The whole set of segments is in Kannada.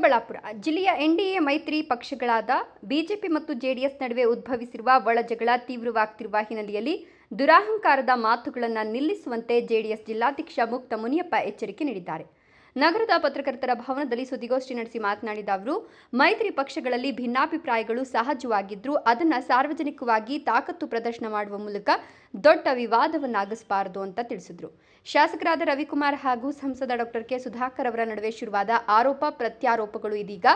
ಚಿಕ್ಕಬಳ್ಳಾಪುರ ಜಿಲ್ಲೆಯ ಎನ್ಡಿಎ ಮೈತ್ರಿ ಪಕ್ಷಗಳಾದ ಬಿಜೆಪಿ ಮತ್ತು ಜೆಡಿಎಸ್ ನಡುವೆ ಉದ್ಭವಿಸಿರುವ ಒಳಜಗಳ ತೀವ್ರವಾಗುತ್ತಿರುವ ಹಿನ್ನೆಲೆಯಲ್ಲಿ ದುರಹಂಕಾರದ ಮಾತುಗಳನ್ನು ನಿಲ್ಲಿಸುವಂತೆ ಜೆಡಿಎಸ್ ಜಿಲ್ಲಾಧ್ಯಕ್ಷ ಮುಕ್ತ ಮುನಿಯಪ್ಪ ಎಚ್ಚರಿಕೆ ನೀಡಿದ್ದಾರೆ. ನಗರದ ಪತ್ರಕರ್ತರ ಭವನದಲ್ಲಿ ಸುದ್ದಿಗೋಷ್ಠಿ ನಡೆಸಿ ಮಾತನಾಡಿದ ಅವರು, ಮೈತ್ರಿ ಪಕ್ಷಗಳಲ್ಲಿ ಭಿನ್ನಾಭಿಪ್ರಾಯಗಳು ಸಹಜವಾಗಿದ್ದರೂ ಅದನ್ನು ಸಾರ್ವಜನಿಕವಾಗಿ ತಾಕತ್ತು ಪ್ರದರ್ಶನ ಮಾಡುವ ಮೂಲಕ ದೊಡ್ಡ ವಿವಾದವನ್ನಾಗಿಸಬಾರದು ಅಂತ ತಿಳಿಸಿದರು. ಶಾಸಕರಾದ ರವಿಕುಮಾರ್ ಹಾಗೂ ಸಂಸದ ಡಾಕ್ಟರ್ ಕೆ ಸುಧಾಕರ್ ಅವರ ನಡುವೆ ಶುರುವಾದ ಆರೋಪ ಪ್ರತ್ಯಾರೋಪಗಳು ಇದೀಗ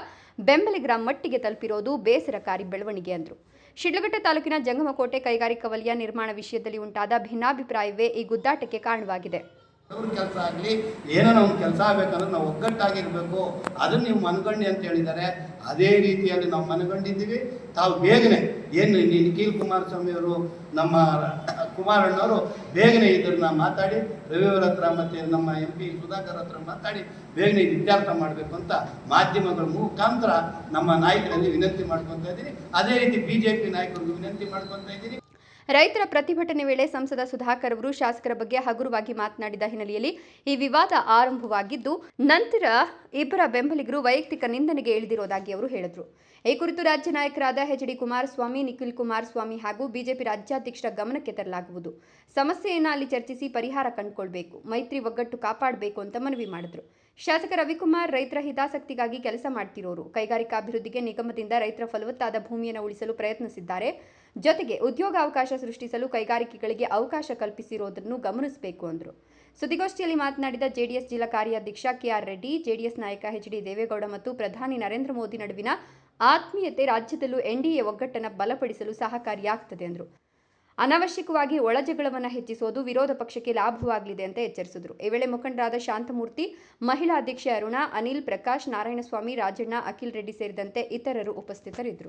ಬೆಂಬಲಿಗರ ಮಟ್ಟಿಗೆ ತಲುಪಿರೋದು ಬೇಸರಕಾರಿ ಬೆಳವಣಿಗೆ ಎಂದರು. ಶಿಡ್ಲಘಟ್ಟ ತಾಲೂಕಿನ ಜಂಗಮಕೋಟೆ ಕೈಗಾರಿಕಾ ವಲಯ ನಿರ್ಮಾಣ ವಿಷಯದಲ್ಲಿ ಉಂಟಾದ ಭಿನ್ನಾಭಿಪ್ರಾಯವೇ ಈ ಗುದ್ದಾಟಕ್ಕೆ ಕಾರಣವಾಗಿದೆ. ಕೆಲಸ ಆಗಲಿ ಏನೋ ಒಂದು ಕೆಲಸ ಆಗಬೇಕಂದ್ರೆ ನಾವು ಒಗ್ಗಟ್ಟಾಗಿರಬೇಕು, ಅದನ್ನು ನೀವು ಮನಗಂಡಿ ಅಂತ ಹೇಳಿದ್ದಾರೆ. ಅದೇ ರೀತಿಯಲ್ಲಿ ನಾವು ಮನಗಂಡಿದ್ದೀವಿ. ತಾವು ಬೇಗನೆ ಏನು ನಿಖಿಲ್ ಕುಮಾರಸ್ವಾಮಿ ಅವರು, ನಮ್ಮ ಕುಮಾರಣ್ಣವರು ಬೇಗನೆ ಇದನ್ನು ಮಾತಾಡಿ ರವಿಯವರ ಹತ್ರ ಮತ್ತು ನಮ್ಮ MP ಸುಧಾಕರ್ ಹತ್ರ ಮಾತಾಡಿ ಬೇಗನೆ ಇತ್ಯರ್ಥ ಮಾಡಬೇಕು ಅಂತ ಮಾಧ್ಯಮಗಳ ಮುಖಾಂತರ ನಮ್ಮ ನಾಯಕರಲ್ಲಿ ವಿನಂತಿ ಮಾಡ್ಕೊತಾ ಇದ್ದೀನಿ. ಅದೇ ರೀತಿ BJP ನಾಯಕರಿಗೂ ವಿನಂತಿ ಮಾಡ್ಕೊತಾ ಇದ್ದೀನಿ. ರೈತರ ಪ್ರತಿಭಟನೆ ವೇಳೆ ಸಂಸದ ಸುಧಾಕರ್ ಅವರು ಶಾಸಕರ ಬಗ್ಗೆ ಹಗುರವಾಗಿ ಮಾತನಾಡಿದ ಹಿನ್ನೆಲೆಯಲ್ಲಿ ಈ ವಿವಾದ ಆರಂಭವಾಗಿದ್ದು, ನಂತರ ಇಬ್ಬರ ಬೆಂಬಲಿಗರು ವೈಯಕ್ತಿಕ ನಿಂದನೆಗೆ ಇಳಿದಿರುವುದಾಗಿ ಅವರು ಹೇಳಿದರು. ಈ ಕುರಿತು ರಾಜ್ಯ ನಾಯಕರಾದ HD ಕುಮಾರಸ್ವಾಮಿ, ನಿಖಿಲ್ ಕುಮಾರಸ್ವಾಮಿ ಹಾಗೂ ಬಿಜೆಪಿ ರಾಜ್ಯಾಧ್ಯಕ್ಷರ ಗಮನಕ್ಕೆ ತರಲಾಗುವುದು. ಸಮಸ್ಯೆಯನ್ನು ಅಲ್ಲಿ ಚರ್ಚಿಸಿ ಪರಿಹಾರ ಕಂಡುಕೊಳ್ಬೇಕು, ಮೈತ್ರಿ ಒಗ್ಗಟ್ಟು ಕಾಪಾಡಬೇಕು ಅಂತ ಮನವಿ ಮಾಡಿದರು. ಶಾಸಕ ರವಿಕುಮಾರ್ ರೈತರ ಹಿತಾಸಕ್ತಿಗಾಗಿ ಕೆಲಸ ಮಾಡ್ತಿರೋರು. ಕೈಗಾರಿಕಾಭಿವೃದ್ಧಿಗೆ ನಿಗಮದಿಂದ ರೈತರ ಫಲವತ್ತಾದ ಭೂಮಿಯನ್ನು ಉಳಿಸಲು ಪ್ರಯತ್ನಿಸಿದ್ದಾರೆ. ಜೊತೆಗೆ ಉದ್ಯೋಗಾವಕಾಶ ಸೃಷ್ಟಿಸಲು ಕೈಗಾರಿಕೆಗಳಿಗೆ ಅವಕಾಶ ಕಲ್ಪಿಸಿರೋದನ್ನು ಗಮನಿಸಬೇಕು ಎಂದರು. ಸುದ್ದಿಗೋಷ್ಠಿಯಲ್ಲಿ ಮಾತನಾಡಿದ ಜೆಡಿಎಸ್ ಜಿಲ್ಲಾ ಕಾರ್ಯಾಧ್ಯಕ್ಷ KR ರೆಡ್ಡಿ, ಜೆಡಿಎಸ್ ನಾಯಕ HD ದೇವೇಗೌಡ ಮತ್ತು ಪ್ರಧಾನಿ ನರೇಂದ್ರ ಮೋದಿ ನಡುವಿನ ಆತ್ಮೀಯತೆ ರಾಜ್ಯದಲ್ಲೂ NDA ಒಗ್ಗಟ್ಟನ್ನು ಬಲಪಡಿಸಲು ಸಹಕಾರಿಯಾಗುತ್ತದೆ ಎಂದರು. ಅನಾವಶ್ಯಕವಾಗಿ ಒಳಜಗಳವನ್ನು ಹೆಚ್ಚಿಸುವುದು ವಿರೋಧ ಪಕ್ಷಕ್ಕೆ ಲಾಭವಾಗಲಿದೆ ಅಂತ ಎಚ್ಚರಿಸಿದರು. ಈ ವೇಳೆ ಮುಖಂಡರಾದ ಶಾಂತಮೂರ್ತಿ, ಮಹಿಳಾ ಅಧ್ಯಕ್ಷೆ ಅರುಣಾ, ಅನಿಲ್, ಪ್ರಕಾಶ್, ನಾರಾಯಣಸ್ವಾಮಿ, ರಾಜಣ್ಣ, ಅಖಿಲ್ ರೆಡ್ಡಿ ಸೇರಿದಂತೆ ಇತರರು ಉಪಸ್ಥಿತರಿದ್ದರು.